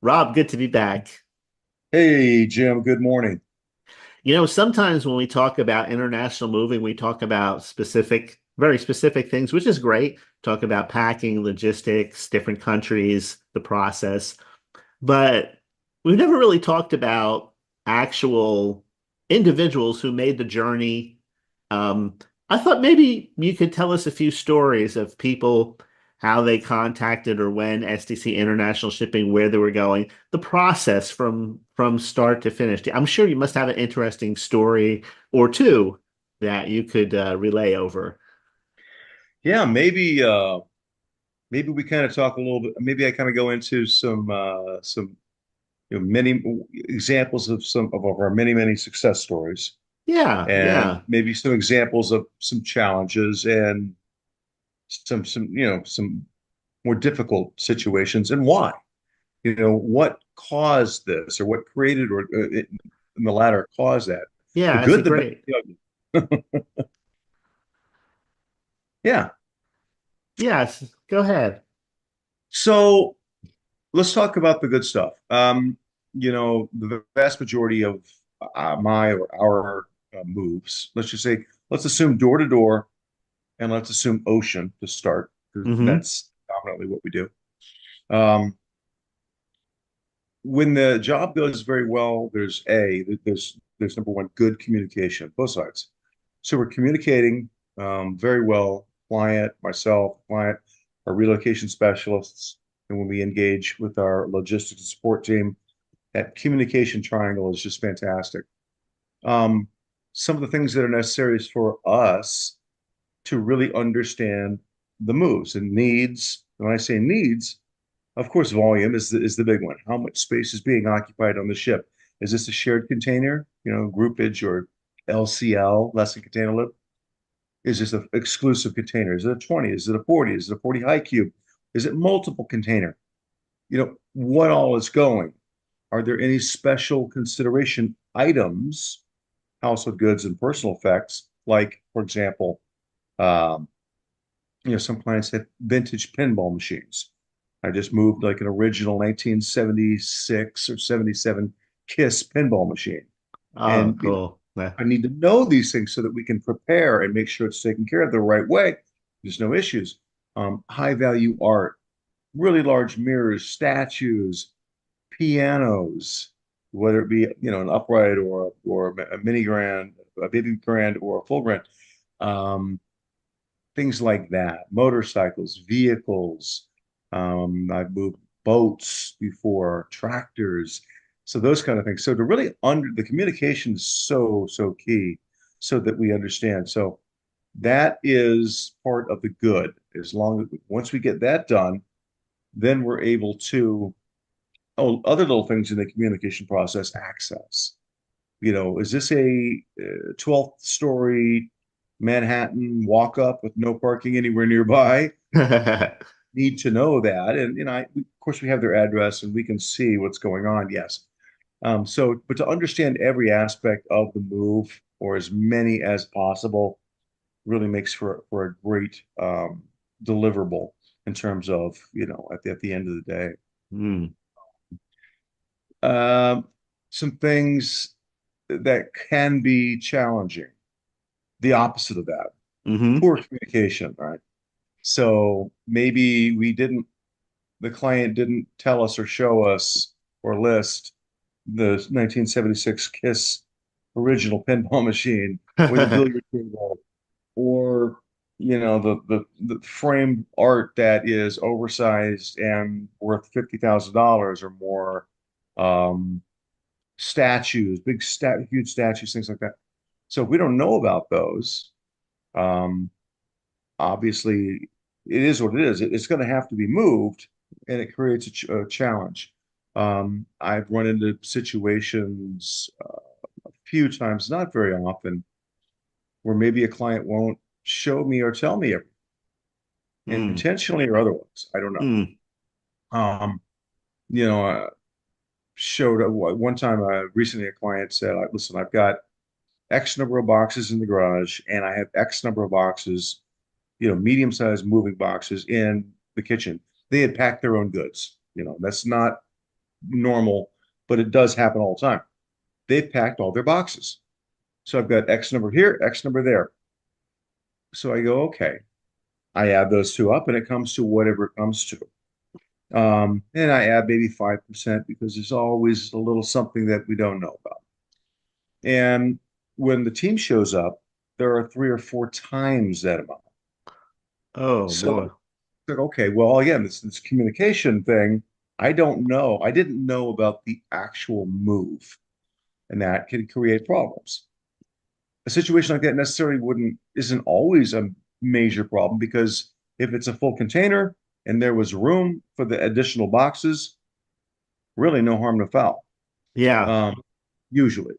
Rob, good to be back. Hey, Jim, good morning. Sometimes when we talk about international moving, we talk about very specific things, which is great. Talk about packing, logistics, different countries, the process. But we've never really talked about actual individuals who made the journey. Um, I thought maybe you could tell us a few stories of people, how they contacted or when STC International Shipping, where they were going, the process from start to finish. I'm sure you must have an interesting story or two that you could relay over. Yeah, maybe we kind of talk a little bit. Maybe I kind of go into some many examples of some of our many success stories, Yeah, and yeah. maybe some examples of some challenges and some more difficult situations and why. What caused this or what created or in the latter caused that. The Yeah, that's a good, the bad, great. the ugly. Yeah. Yes, go ahead. So let's talk about the good stuff. The vast majority of my or our moves, let's just say, let's assume door to door and let's assume ocean to start, because Hmm. that's dominantly what we do. Um, when the job goes very well, there's number one, good communication, both sides. So we're communicating very well, client, myself, client, our relocation specialists, and when we engage with our logistics and support team, that communication triangle is just fantastic. Um, some of the things that are necessary is for us to really understand the moves and needs. When I say needs, of course, volume is the big one. How much space is being occupied on the ship? Is this a shared container, groupage or LCL, less than container lid? Is this an exclusive container? Is it a 20? Is it a 40? Is it a 40 high cube? Is it multiple container? What all is going? Are there any special consideration items, household goods and personal effects, like, for example, um, some clients have vintage pinball machines. I just moved like an original 1976 or 77 Kiss pinball machine. Oh, And cool. Yeah. I need to know these things so that we can prepare and make sure it's taken care of the right way. There's no issues. High value art, really large mirrors, statues, pianos, whether it be an upright or a mini grand, a baby grand, or a full grand, things like that. Motorcycles, vehicles. I've moved boats before, tractors, so those kind of things. So to really under the communication is so key, so that we understand. So that is part of the good. As long as once we get that done, then we're able to other little things in the communication process, access. Is this a 12th story Manhattan walk up with no parking anywhere nearby? Need to know that. And, of course, we have their address and we can see what's going on. Yes. But to understand every aspect of the move or as many as possible really makes for a great deliverable in terms of, at the end of the day. Hmm. Um, some things that can be challenging. The opposite of that, Hmm. poor communication, right? So maybe the client didn't tell us or show us or list the 1976 Kiss original pinball machine or the billiard table or the framed art that is oversized and worth $50,000 or more. Um, Statues, huge statues, things like that. So if we don't know about those, um, obviously it is what it is. It's going to have to be moved, and it creates a challenge. I've run into situations a few times, not very often, where maybe a client won't show me or tell me everything, Hmm. intentionally or otherwise. I don't know. Hmm. Um, you know, showed one time recently a client said, "Listen, I've got X number of boxes in the garage, and I have X number of boxes, medium-sized moving boxes in the kitchen." They had packed their own goods. That's not normal, but it does happen all the time. They've packed all their boxes. So I've got X number here, X number there. So I go, okay. I add those two up and it comes to whatever it comes to. And I add maybe 5% because there's always a little something that we don't know about. And when the team shows up, there are 3 or 4 times that amount. Oh boy. So, like, okay, well, again, this communication thing, I don't know. I didn't know about the actual move, and that can create problems. A situation like that necessarily wouldn't isn't always a major problem because if it's a full container and there was room for the additional boxes, really no harm, no foul. Yeah. Um, usually.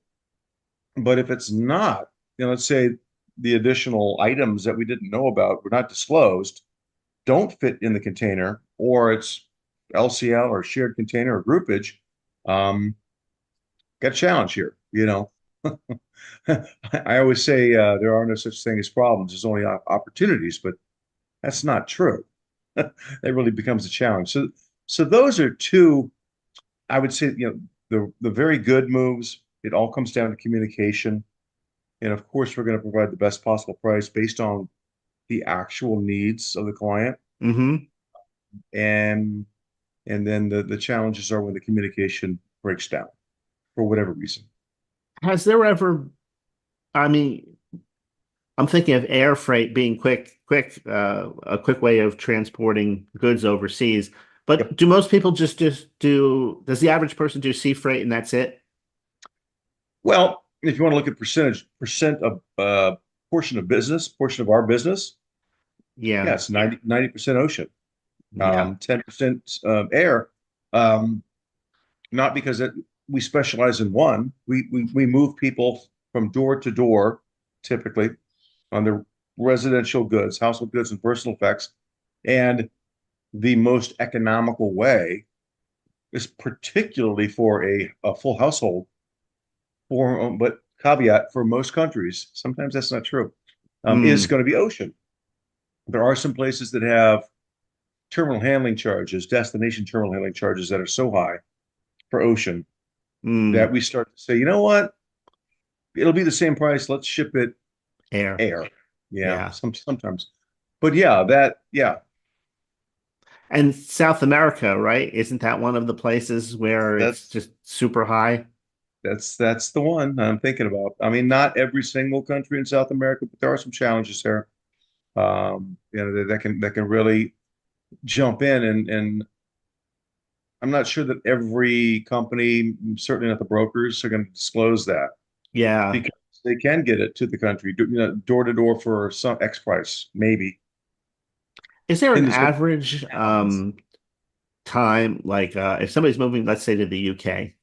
But if it's not, let's say the additional items that we didn't know about were not disclosed, don't fit in the container, or it's LCL or shared container or groupage, um, got a challenge here. I always say there are no such thing as problems. There's only opportunities, but that's not true. That really becomes a challenge. So those are two, I would say, the very good moves. It all comes down to communication. And of course, we're going to provide the best possible price based on the actual needs of the client. Hmm. And and then the challenges are when the communication breaks down for whatever reason. Has there ever, I mean, I'm thinking of air freight being a quick way of transporting goods overseas. But Yep. do most people just do, does the average person do sea freight and that's it? Well, if you want to look at percent of portion of business, portion of our business, Yeah. yeah, it's 90% ocean, Yeah. 10% air. Um, Not because we specialize in one. We move people from door to door, typically on the residential goods, household goods, and personal effects. And the most economical way is particularly for a full household. But caveat for most countries, sometimes that's not true. Is Mm, going to be ocean. There are some places that have terminal handling charges, destination terminal handling charges that are so high for ocean that mm, we start to say, you know what? It'll be the same price. Let's ship it air. air. Yeah, Yeah. sometimes. But yeah, And South America, right? Isn't that one of the places where it's that's just super high? that's the one I'm thinking about. I mean, not every single country in South America, but there are some challenges there. That can really jump in, and I'm not sure that every company, certainly not the brokers, are going to disclose that Yeah. because they can get it to the country, door to door for some X price, maybe. Is there an And there's going to average be happens. time, like if somebody's moving, let's say to the UK,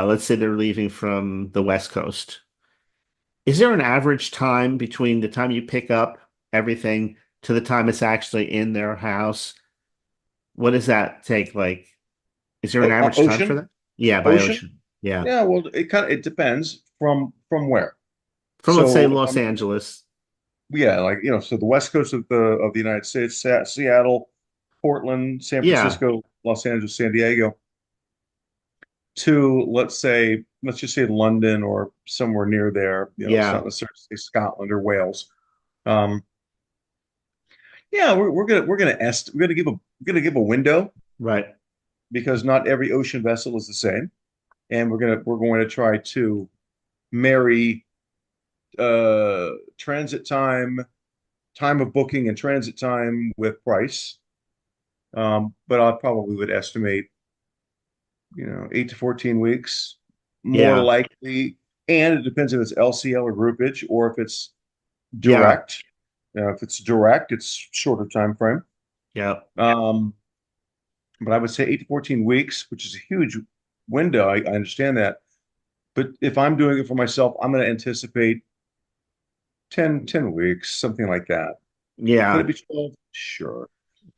let's say they're leaving from the West Coast. Is there an average time between the time you pick up everything to the time it's actually in their house? What does that take? Like, is there an average time for Ocean, that? Yeah, by ocean. ocean. Yeah. Yeah, well, it depends from where. From let's say So Los Angeles. yeah, like so the west coast of the United States, Seattle, Portland, San Yeah. Francisco, Los Angeles, San Diego, to let's just say London or somewhere near there. It's not Yeah. necessarily say Scotland or Wales. Um, yeah, we're gonna give a window Right. because not every ocean vessel is the same, and we're going to try to marry transit time of booking and transit time with price. But I probably would estimate, 8 to 14 weeks, more Yeah. likely. And it depends if it's LCL or groupage or if it's Yeah. direct. If it's direct, it's shorter time frame. Yeah. Um, but I would say 8 to 14 weeks, which is a huge window. I understand that. But if I'm doing it for myself, I'm going to anticipate 10 weeks, something like that. Could it Yeah. be 12? Sure.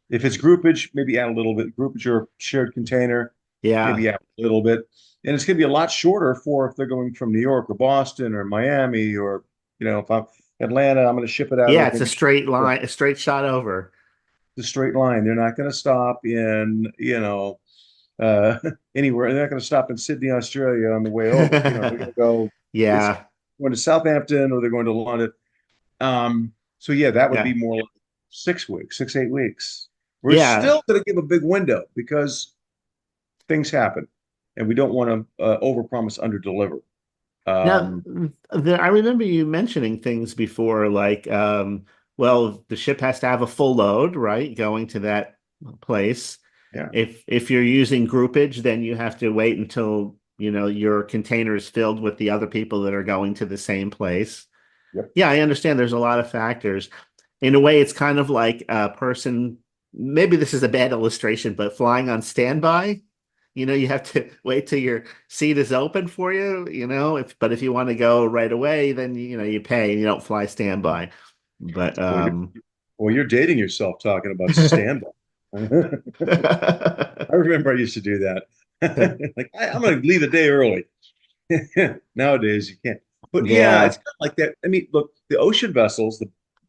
If it's groupage, maybe add a little bit. Groupage or shared container, Yeah. maybe add a little bit. And it's going to be a lot shorter for if they're going from New York or Boston or Miami or, if I'm Atlanta, I'm going to ship it out Yeah. of It's a maybe straight line, a straight shot over. the straight line. They're not going to stop in, uh, anywhere. They're not going to stop in Sydney, Australia on the way over. They're going to go. It's Yeah. going to Southampton or they're going to London. So yeah, that would be Yeah. more like 6 weeks, 6, 8 weeks. We're Yeah. still going to give a big window because things happen, and we don't want to overpromise, underdeliver. Now, Um, I remember you mentioning things before, like, well, the ship has to have a full load, right? Going to that place. yeah, If you're using groupage, then you have to wait until, your container is filled with the other people that are going to the same place. yep. Yeah, I understand there's a lot of factors. In a way, it's kind of like a person, maybe this is a bad illustration, but flying on standby. You have to wait till your seat is open for you, but if you want to go right away, then you pay and you don't fly standby. But Well, you're dating yourself talking about standby. I remember I used to do that. Like I'm going to leave a day early. Nowadays you can't. But yeah, it's Yeah, kind of like that. I mean, look, the ocean vessels,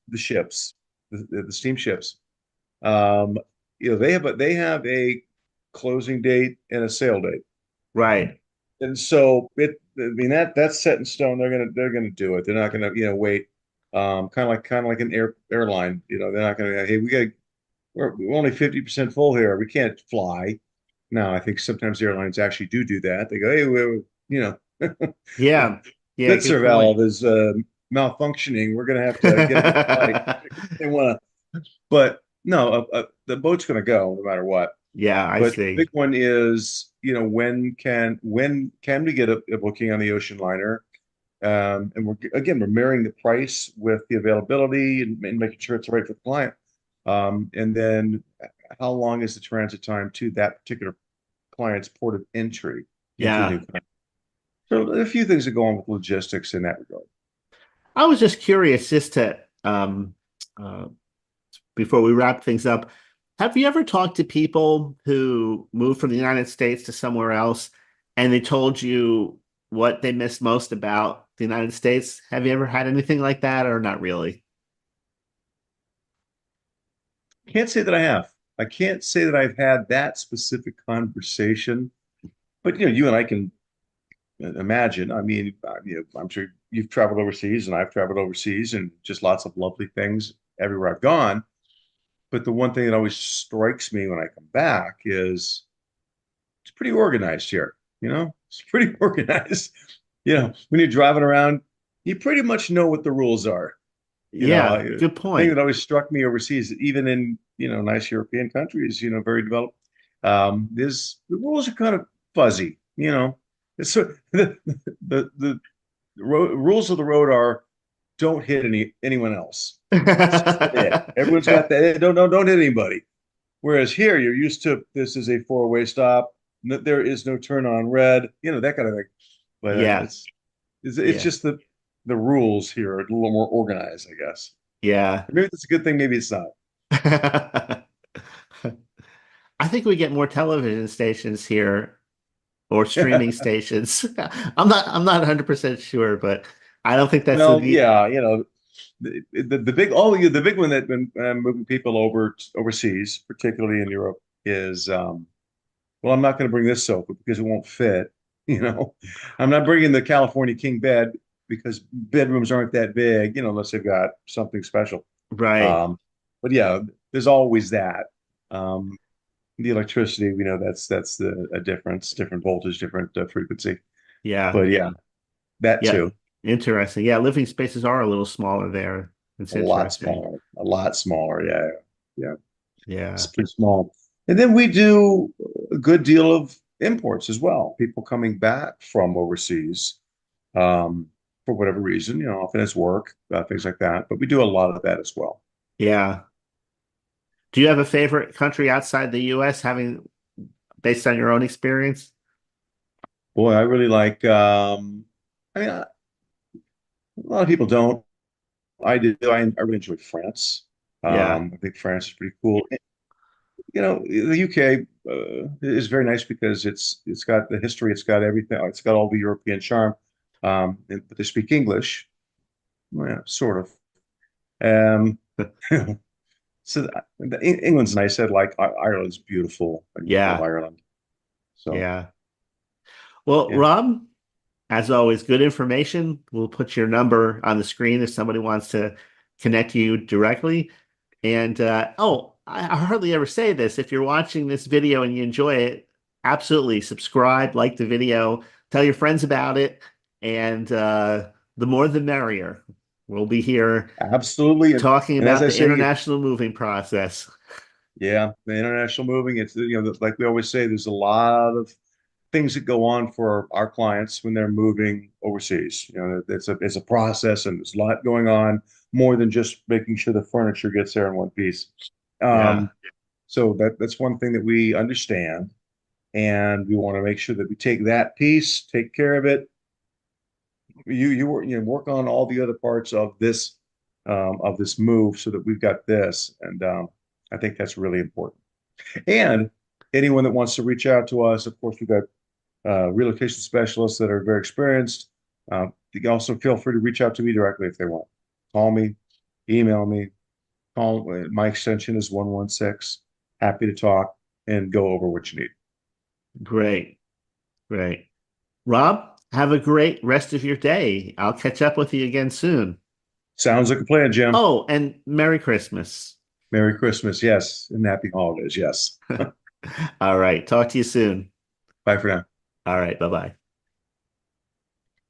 the ships, the steamships, um, they have a closing date and a sail date. right. And so I mean that's set in stone. They're gonna do it. They're not gonna, wait. Kind of like an airline. They're not gonna, hey, we're only 50% full here. We can't fly. No, I think sometimes airlines actually do that. They go, hey, Yeah, yeah, good Blitzer point. valve is malfunctioning. We're gonna have to get a new flight. They want to, but no, the boat's gonna go no matter what. Yeah, I But the big see. one is, when can we get a booking on the ocean liner? And we're marrying the price with the availability and making sure it's right for the client. And then how long is the transit time to that particular client's port of entry into a new Yeah. country? So a few things that go on with logistics in that regard. I was just curious, just to uh, before we wrap things up, have you ever talked to people who moved from the United States to somewhere else and they told you what they missed most about the United States? Have you ever had anything like that or not really? Can't say that I have. I can't say that I've had that specific conversation, but you and I can imagine. I mean, I'm sure you've traveled overseas and I've traveled overseas and just lots of lovely things everywhere I've gone. But the one thing that always strikes me when I come back is it's pretty organized here. It's pretty organized. When you're driving around, you pretty much know what the rules are. Yeah, The good thing point. that always struck me overseas, even in, nice European countries, very developed, is the rules are kind of fuzzy. It's so the rules of the road are don't hit anyone else. That's just it. Everyone's got that. Hey, don't hit anybody. Whereas here, you're used to this is a four-way stop. There is no turn on red. That kind of thing. But Yeah, it's yeah, just the rules here are a little more organized, I guess. yeah. Maybe that's a good thing. Maybe it's not. I think we get more television stations here or streaming stations. I'm not 100% sure, but I don't think that's Well, the yeah, the big one that been moving people overseas, particularly in Europe, is well, I'm not going to bring this sofa because it won't fit. You know, I'm not bringing the California king bed because bedrooms aren't that big, unless they've got something special. right. Um, but yeah, there's always that. Um, the electricity, we know that's a difference, different voltage, different frequency. Yeah. But yeah, that Yeah. too. Interesting. Yeah, living spaces are a little smaller there. It's A lot interesting. smaller, a lot smaller. Yeah, yeah, it's Yeah. pretty small. And then we do a good deal of imports as well. People coming back from overseas for whatever reason, often it's work, things like that. But we do a lot of that as well. Yeah. Do you have a favorite country outside the US having based on your own experience? Boy, I really like. I mean, a lot of people don't. I do. I really enjoy France. Yeah. I think France is pretty cool. The UK is very nice because it's got the history, it's got everything, it's got all the European charm. But they speak English, well, yeah, sort of. Um, so England's nice. I like Ireland's beautiful. I love Yeah. Ireland. So Yeah. Well, yeah, Rob, as always, good information. We'll put your number on the screen if somebody wants to connect you directly. And I hardly ever say this. If you're watching this video and you enjoy it, absolutely subscribe, like the video, tell your friends about it, and the more the merrier. We'll be here absolutely. talking And as about I the say, international moving process. yeah, the international moving, it's, like we always say, there's a lot of things that go on for our clients when they're moving overseas. It's a process and there's a lot going on more than just making sure the furniture gets there in one piece. Yeah, Um, so that's one thing that we understand, and we want to make sure that we take that piece, take care of it. Work on all the other parts of this move so that we've got this, and I think that's really important. And anyone that wants to reach out to us, of course, we've got relocation specialists that are very experienced. You can also feel free to reach out to me directly if they want. Call me, email me. My extension is 116. Happy to talk and go over what you need. great, great. Rob, have a great rest of your day. I'll catch up with you again soon. Sounds like a plan, Jim. Oh, and Merry Christmas. Merry Christmas, yes, and happy holidays, yes. All right, talk to you soon. Bye for now. All right, bye-bye.